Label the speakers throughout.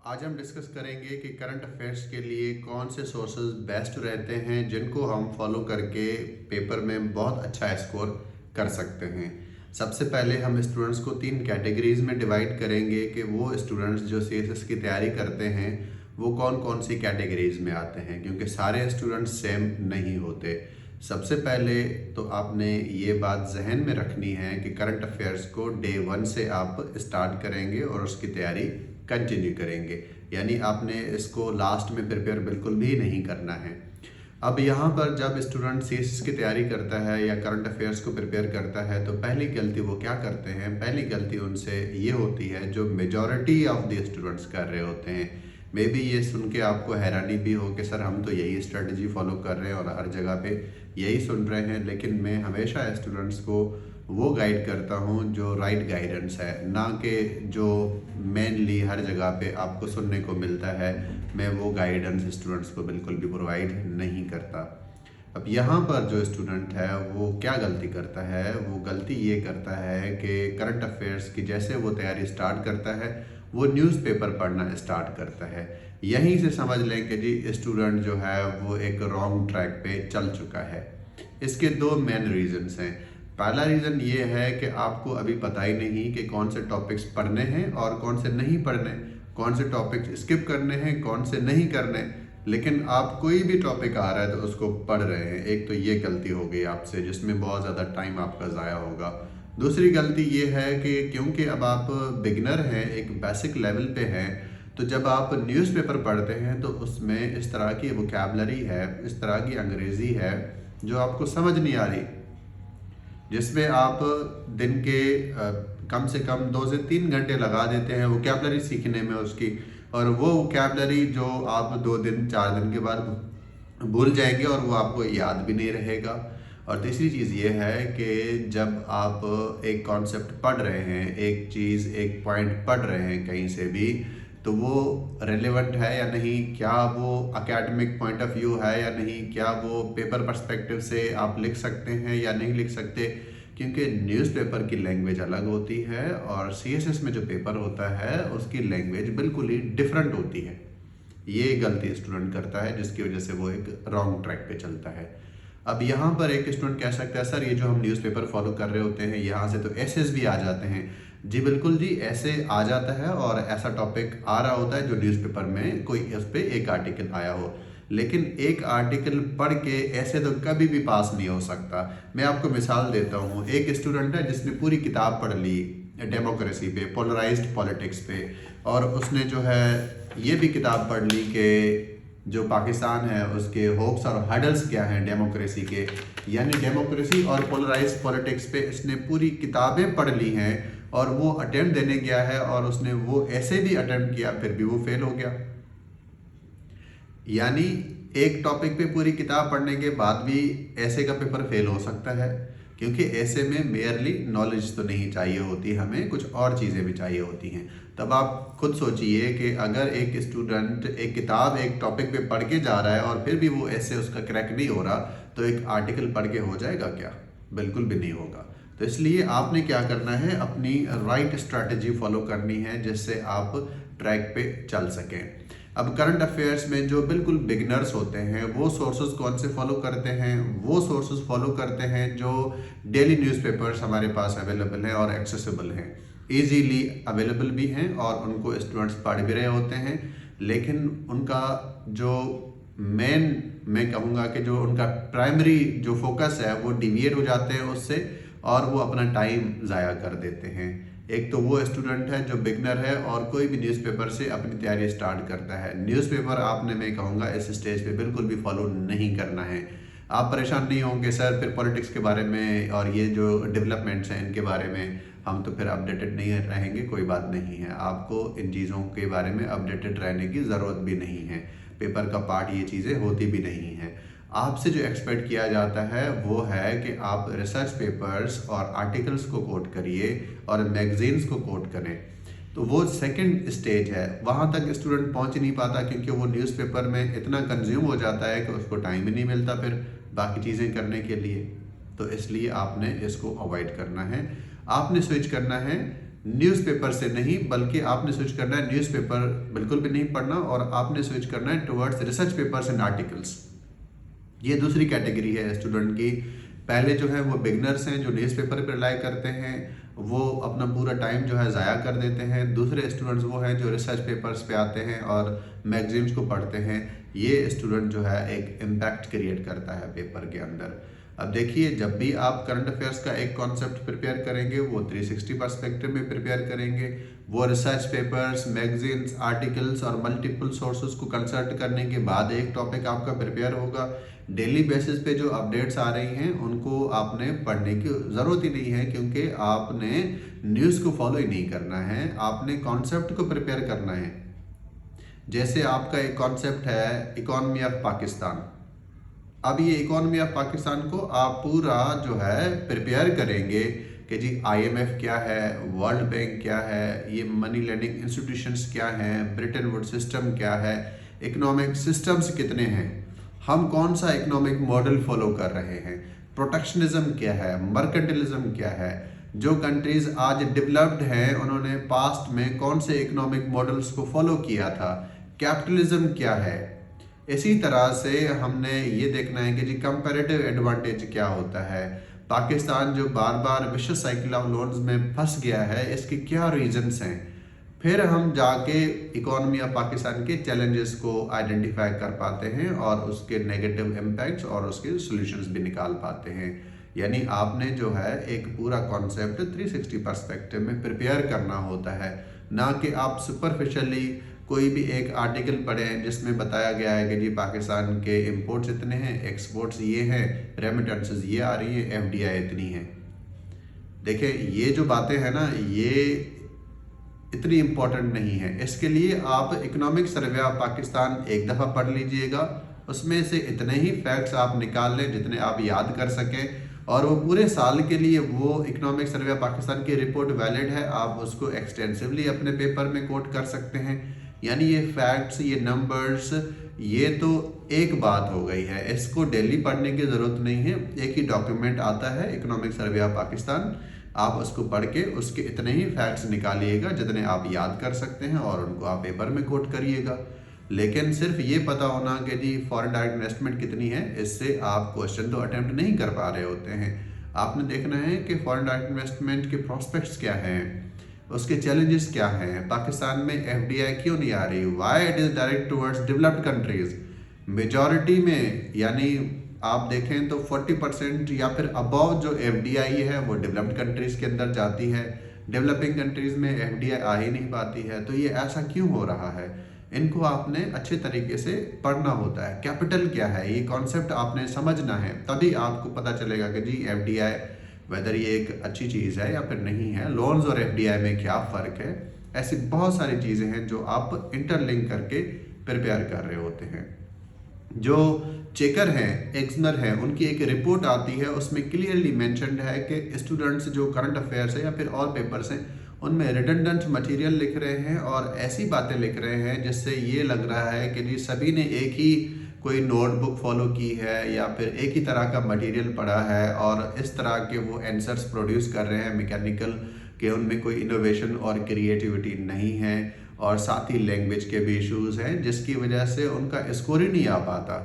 Speaker 1: आज हम डिस्कस करेंगे कि करंट अफेयर्स के लिए कौन से सोर्सेज बेस्ट रहते हैं जिनको हम फॉलो करके पेपर में बहुत अच्छा स्कोर कर सकते हैं। सबसे पहले हम स्टूडेंट्स को 3 कैटेगरीज में डिवाइड करेंगे कि वो स्टूडेंट्स जो सीएसएस की तैयारी करते हैं वो कौन कौन सी कैटेगरीज में आते हैं, क्योंकि सारे स्टूडेंट्स सेम नहीं होते। सबसे पहले तो आपने ये बात जहन में रखनी है कि करंट अफेयर्स को डे 1 से आप स्टार्ट करेंगे और उसकी तैयारी कंटिन्यू करेंगे, यानी आपने इसको लास्ट में प्रिपेयर बिल्कुल भी नहीं करना है। अब यहाँ पर जब स्टूडेंट सीएसएस की तैयारी करता है या करंट अफेयर्स को प्रिपेयर करता है तो पहली गलती वो क्या करते हैं, पहली गलती उनसे ये होती है जो मेजॉरिटी ऑफ द स्टूडेंट्स कर रहे होते हैं। मे बी ये सुन के आपको हैरानी भी हो कि सर हम तो यही स्ट्रेटजी फॉलो कर रहे हैं और हर जगह पे यही सुन रहे हैं, लेकिन मैं हमेशा स्टूडेंट्स को वो गाइड करता हूँ जो राइट गाइडेंस है, ना कि जो मेनली हर जगह पे आपको सुनने को मिलता है। मैं वो गाइडेंस स्टूडेंट्स को बिल्कुल भी प्रोवाइड नहीं करता। अब यहाँ पर जो स्टूडेंट है वो क्या गलती करता है, वो गलती ये करता है कि करंट अफेयर्स की जैसे वो तैयारी स्टार्ट करता है वो न्यूज़पेपर पढ़ना स्टार्ट करता है। यहीं से समझ लें कि जी स्टूडेंट जो है वो एक रॉन्ग ट्रैक पे चल चुका है। इसके दो मेन रीजंस हैं। पहला रीज़न ये है कि आपको अभी पता ही नहीं कि कौन से टॉपिक्स पढ़ने हैं और कौन से नहीं पढ़ने, कौन से टॉपिक्स स्किप करने हैं, कौन से नहीं करने, लेकिन आप कोई भी टॉपिक आ रहा है तो उसको पढ़ रहे हैं। एक तो ये गलती हो गई आपसे जिसमें बहुत ज़्यादा टाइम आपका ज़ाया होगा। दूसरी गलती ये है कि क्योंकि अब आप बिगिनर हैं, एक बेसिक लेवल पे हैं, तो जब आप न्यूज़पेपर पढ़ते हैं तो उसमें इस तरह की वोकैबलरी है, इस तरह की अंग्रेज़ी है जो आपको समझ नहीं आ रही, जिसमें आप दिन के कम से कम 2 से 3 घंटे लगा देते हैं वोकैबलरी सीखने में उसकी, और वो वोकैबलरी जो आप 2 दिन 4 दिन के बाद भूल जाएंगे और वो आपको याद भी नहीं रहेगा। और तीसरी चीज़ ये है कि जब आप एक कॉन्सेप्ट पढ़ रहे हैं, एक चीज़ एक पॉइंट पढ़ रहे हैं कहीं से भी, तो वो रेलेवेंट है या नहीं, क्या वो एकेडमिक पॉइंट ऑफ व्यू है या नहीं, क्या वो पेपर पर्सपेक्टिव से आप लिख सकते हैं या नहीं लिख सकते, क्योंकि न्यूज़पेपर की लैंग्वेज अलग होती है और सीएसएस में जो पेपर होता है उसकी लैंग्वेज बिल्कुल ही डिफरेंट होती है। ये गलती स्टूडेंट करता है जिसकी वजह से वो एक रॉन्ग ट्रैक पे चलता है। अब यहाँ पर एक स्टूडेंट कह सकता है सर ये जो हम न्यूज़पेपर फॉलो कर रहे होते हैं यहाँ से तो एसेस भी आ जाते हैं। जी बिल्कुल जी, ऐसे आ जाता है और ऐसा टॉपिक आ रहा होता है जो न्यूज़पेपर में कोई उस पर एक आर्टिकल आया हो, लेकिन एक आर्टिकल पढ़ के ऐसे तो कभी भी पास नहीं हो सकता। मैं आपको मिसाल देता हूँ, एक स्टूडेंट है जिसने पूरी किताब पढ़ ली डेमोक्रेसी पे, पोलराइज्ड पॉलिटिक्स पे, और उसने जो है ये भी किताब पढ़ ली कि जो पाकिस्तान है उसके होप्स और हडल्स क्या हैं डेमोक्रेसी के, यानी डेमोक्रेसी और पोलराइज्ड पॉलिटिक्स पे इसने पूरी किताबें पढ़ ली हैं और वो अटेम्प्ट देने गया है और उसने वो ऐसे भी अटेम्प्ट किया फिर भी वो फेल हो गया। यानी एक टॉपिक पे पूरी किताब पढ़ने के बाद भी ऐसे का पेपर फेल हो सकता है, क्योंकि ऐसे में मेयरली नॉलेज तो नहीं चाहिए होती, हमें कुछ और चीज़ें भी चाहिए होती हैं। तब आप खुद सोचिए कि अगर एक स्टूडेंट एक किताब एक टॉपिक पे पढ़ के जा रहा है और फिर भी वो ऐसे उसका क्रैक नहीं हो रहा, तो एक आर्टिकल पढ़ के हो जाएगा क्या? बिल्कुल भी नहीं होगा। तो इसलिए आपने क्या करना है, अपनी राइट स्ट्रैटेजी फॉलो करनी है जिससे आप ट्रैक पे चल सकें। अब करंट अफेयर्स में जो बिल्कुल बिगिनर्स होते हैं वो सोर्सेज कौन से फॉलो करते हैं, वो सोर्सेज फॉलो करते हैं जो डेली न्यूज़पेपर्स हमारे पास अवेलेबल हैं और एक्सेसिबल हैं, इजीली अवेलेबल भी हैं और उनको स्टूडेंट्स पढ़ भी रहे होते हैं, लेकिन उनका जो मेन, मैं कहूँगा कि जो उनका प्राइमरी जो फोकस है वो डिविएट हो जाते हैं उससे और वो अपना टाइम ज़ाया कर देते हैं। एक तो वो स्टूडेंट है जो बिगनर है और कोई भी न्यूज़पेपर से अपनी तैयारी स्टार्ट करता है। न्यूज़पेपर आपने, मैं कहूँगा, इस स्टेज पे बिल्कुल भी फॉलो नहीं करना है। आप परेशान नहीं होंगे सर फिर पॉलिटिक्स के बारे में और ये जो डेवलपमेंट्स हैं इनके बारे में हम तो फिर अपडेटेड नहीं रहेंगे। कोई बात नहीं है, आपको इन चीज़ों के बारे में अपडेटेड रहने की ज़रूरत भी नहीं है, पेपर का पार्ट ये चीज़ें होती भी नहीं हैं। आपसे जो एक्सपेक्ट किया जाता है वो है कि आप रिसर्च पेपर्स और आर्टिकल्स को कोट करिए और मैगजीन्स को कोट करें। तो वो सेकंड स्टेज है, वहाँ तक स्टूडेंट पहुँच ही नहीं पाता क्योंकि वो न्यूज़पेपर में इतना कंज्यूम हो जाता है कि उसको टाइम ही नहीं मिलता फिर बाकी चीज़ें करने के लिए। तो इसलिए आपने इसको अवॉइड करना है, आपने स्विच करना है न्यूज़पेपर से नहीं, बल्कि आपने स्विच करना है न्यूज़पेपर बिल्कुल भी नहीं पढ़ना, और आपने स्विच करना है towards research papers and articles. ये दूसरी कैटेगरी है स्टूडेंट की। पहले जो है वो बिगनर्स हैं जो न्यूज़पेपर पर रिलाई करते हैं, वो अपना पूरा टाइम जो है ज़ाया कर देते हैं। दूसरे स्टूडेंट्स वो हैं जो रिसर्च पेपर्स पे आते हैं और मैगजीन्स को पढ़ते हैं। ये स्टूडेंट जो है एक इम्पैक्ट क्रिएट करता है पेपर के अंदर। अब देखिए, जब भी आप करंट अफेयर्स का एक कॉन्सेप्ट प्रिपेयर करेंगे वो 360 पर्सपेक्टिव में प्रिपेयर करेंगे। वो रिसर्च पेपर्स, मैगजीन्स, आर्टिकल्स और मल्टीपल सोर्सेज को कंसल्ट करने के बाद एक टॉपिक आपका प्रिपेयर होगा। डेली बेसिस पे जो अपडेट्स आ रही हैं उनको आपने पढ़ने की ज़रूरत ही नहीं है, क्योंकि आपने न्यूज़ को फॉलो ही नहीं करना है, आपने कॉन्सेप्ट को प्रिपेयर करना है। जैसे आपका एक कॉन्सेप्ट है इकोनॉमी ऑफ पाकिस्तान। अब ये इकोनॉमी ऑफ पाकिस्तान को आप पूरा जो है प्रिपेयर करेंगे कि जी IMF क्या है, वर्ल्ड बैंक क्या है, ये मनी लेंडिंग इंस्टीट्यूशंस क्या हैं, ब्रिटेन वुड सिस्टम क्या है, इकोनॉमिक सिस्टम्स कितने हैं, हम कौन सा इकोनॉमिक मॉडल फॉलो कर रहे हैं, प्रोटेक्शनिज्म क्या है, मर्केंटिलिज्म क्या है। जो कंट्रीज आज डेवलप्ड हैं उन्होंने पास्ट में कौन से इकोनॉमिक मॉडल्स को फॉलो किया था, कैपिटलिज्म क्या है। इसी तरह से हमने ये देखना है कि जी कंपैरेटिव एडवांटेज क्या होता है। पाकिस्तान जो बार बार विशेष साइकिल ऑफ लोन्स में फंस गया है, इसके क्या रीजंस हैं। फिर हम जाके इकोनॉमी ऑफ पाकिस्तान के चैलेंजेस को आइडेंटिफाई कर पाते हैं और उसके नेगेटिव इम्पैक्ट्स और उसके सॉल्यूशंस भी निकाल पाते हैं। यानी आपने जो है एक पूरा कॉन्सेप्ट 360 पर्सपेक्टिव में प्रिपेयर करना होता है, ना कि आप सुपरफिशियली कोई भी एक आर्टिकल पढ़ें जिसमें बताया गया है कि जी पाकिस्तान के इंपोर्ट्स इतने हैं, एक्सपोर्ट्स ये हैं, रेमिटेंसेस ये आ रही हैं, FDI इतनी है। देखिए, ये जो बातें हैं ना, ये इतनी इम्पोर्टेंट नहीं है। इसके लिए आप इकोनॉमिक सर्वे ऑफ पाकिस्तान एक दफ़ा पढ़ लीजिएगा, उसमें से इतने ही फैक्ट्स आप निकाल लें जितने आप याद कर सकें, और वो पूरे साल के लिए वो इकोनॉमिक सर्वे ऑफ पाकिस्तान की रिपोर्ट वैलिड है, आप उसको एक्सटेंसिवली अपने पेपर में कोट कर सकते हैं। यानी ये फैक्ट्स, ये नंबर्स, ये तो एक बात हो गई है, इसको डेली पढ़ने की ज़रूरत नहीं है। एक ही डॉक्यूमेंट आता है इकोनॉमिक सर्वे ऑफ पाकिस्तान, आप उसको पढ़ के उसके इतने ही फैक्ट्स निकालिएगा जितने आप याद कर सकते हैं और उनको आप पेपर में कोट करिएगा। लेकिन सिर्फ ये पता होना कि जी फॉरेन डायरेक्ट इन्वेस्टमेंट कितनी है, इससे आप क्वेश्चन तो अटेम्प्ट नहीं कर पा रहे होते हैं। आपने देखना है कि फॉरेन डायरेक्ट इन्वेस्टमेंट के प्रॉस्पेक्ट्स क्या हैं, उसके चैलेंजेस क्या हैं, पाकिस्तान में FDI क्यों नहीं आ रही, why it is direct towards developed countries. Majority में यानी आप देखें तो 40% या फिर अबव जो FDI है वो डेवलप्ड कंट्रीज़ के अंदर जाती है, डेवलपिंग कंट्रीज़ में FDI आ ही नहीं पाती है। तो ये ऐसा क्यों हो रहा है, इनको आपने अच्छे तरीके से पढ़ना होता है। कैपिटल क्या है, ये कॉन्सेप्ट आपने समझना है, तभी आपको पता चलेगा कि जी FDI वेदर ये एक अच्छी चीज़ है या फिर नहीं है, लोन्स और FDI में क्या फ़र्क है। ऐसी बहुत सारी चीज़ें हैं जो आप इंटरलिंक करके प्रिपेयर कर रहे होते हैं। जो चेकर हैं, एक्सनर हैं, उनकी एक रिपोर्ट आती है, उसमें क्लियरली मेंशन्ड है कि स्टूडेंट्स जो करंट अफेयर्स है या फिर और पेपर्स हैं उनमें रिडंडेंट मटेरियल लिख रहे हैं और ऐसी बातें लिख रहे हैं जिससे ये लग रहा है कि जी सभी ने एक ही कोई नोटबुक फॉलो की है या फिर एक ही तरह का मटेरियल पढ़ा है और इस तरह के वो आंसर्स प्रोड्यूस कर रहे हैं मैकेनिकल, कि उनमें कोई इनोवेशन और क्रिएटिविटी नहीं है, और साथ ही लैंग्वेज के भी इश्यूज़ हैं जिसकी वजह से उनका स्कोर ही नहीं आ पाता।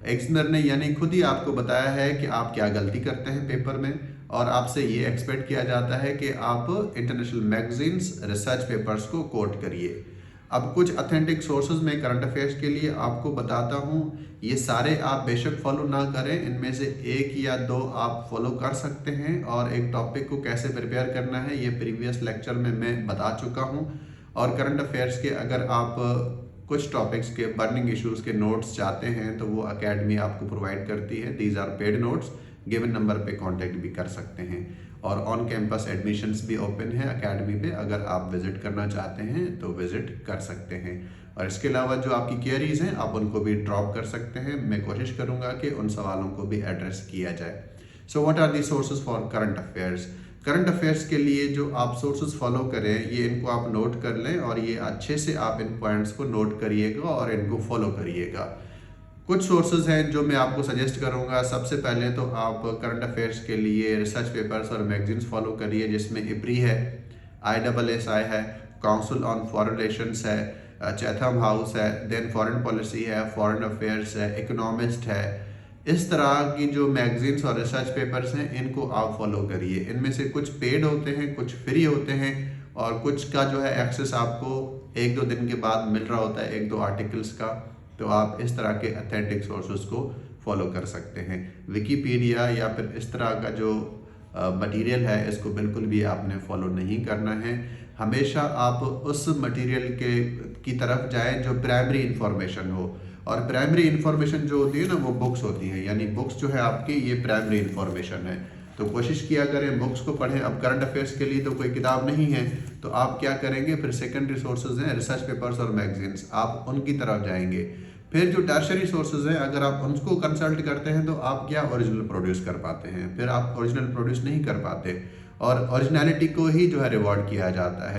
Speaker 1: एक्सनर ने यानी खुद ही आपको बताया है कि आप क्या गलती करते हैं पेपर में, और आपसे ये एक्सपेक्ट किया जाता है कि आप इंटरनेशनल मैगजीन्स, रिसर्च पेपर्स को कोट करिए। अब कुछ अथेंटिक सोर्सेज में करंट अफेयर्स के लिए आपको बताता हूँ, ये सारे आप बेशक फॉलो ना करें, इनमें से एक या दो आप फॉलो कर सकते हैं। और एक टॉपिक को कैसे प्रिपेयर करना है ये प्रीवियस लेक्चर में मैं बता चुका हूँ। और करंट अफेयर्स के अगर आप कुछ टॉपिक्स के बर्निंग इश्यूज़ के नोट्स चाहते हैं तो वो अकेडमी आपको प्रोवाइड करती है। These are paid notes, given number पे कांटेक्ट भी कर सकते हैं। और ऑन कैंपस एडमिशन्स भी ओपन है अकेडमी पे, अगर आप विजिट करना चाहते हैं तो विजिट कर सकते हैं। और इसके अलावा जो आपकी क्वेरीज हैं आप उनको भी ड्रॉप कर सकते हैं, मैं कोशिश करूँगा कि उन सवालों को भी एड्रेस किया जाए। So what are the sources for current affairs. Current affairs के लिए जो आप सोर्सेज फॉलो करें ये इनको आप नोट कर लें और ये अच्छे से आप इन पॉइंट्स को नोट करिएगा और इनको फॉलो करिएगा। कुछ सोर्सेज हैं जो मैं आपको सजेस्ट करूंगा। सबसे पहले तो आप करंट अफेयर्स के लिए रिसर्च पेपर्स और मैगजीन्स फॉलो करिए जिसमें IPRI है, ISSI है, काउंसिल ऑन फॉरेन रिलेशंस है, चैथम हाउस है, देन फॉरेन पॉलिसी है, फॉरेन अफेयर्स है, इकोनॉमिस्ट है। इस तरह की जो मैगजीन्स और रिसर्च पेपर्स हैं इनको आप फॉलो करिए। इनमें से कुछ पेड होते हैं, कुछ फ्री होते हैं और कुछ का जो है एक्सेस आपको 1-2 दिन के बाद मिल रहा होता है, 1-2 आर्टिकल्स का। तो आप इस तरह के अथेंटिक सोर्सेज को फॉलो कर सकते हैं। विकीपीडिया या फिर इस तरह का जो मटेरियल है इसको बिल्कुल भी आपने फॉलो नहीं करना है। हमेशा आप उस मटेरियल की तरफ जाएं जो प्राइमरी इंफॉर्मेशन हो, और प्राइमरी इंफॉर्मेशन जो होती है ना वो बुक्स होती हैं, यानी बुक्स जो है आपकी ये प्राइमरी इंफॉर्मेशन है। तो कोशिश किया करें बुक्स को पढ़ें। अब करंट अफेयर्स के लिए तो कोई किताब नहीं है तो आप क्या करेंगे, फिर सेकेंडरी सोर्सेज हैं रिसर्च पेपर्स और मैगजीन्स, आप उनकी तरफ जाएंगे। फिर जो टर्शरी सोर्सेज हैं अगर आप उनको कंसल्ट करते हैं तो आप क्या ओरिजिनल प्रोड्यूस कर पाते हैं, फिर आप ओरिजिनल प्रोड्यूस नहीं कर पाते और ओरिजिनलिटी को ही जो है रिवॉर्ड किया जाता है।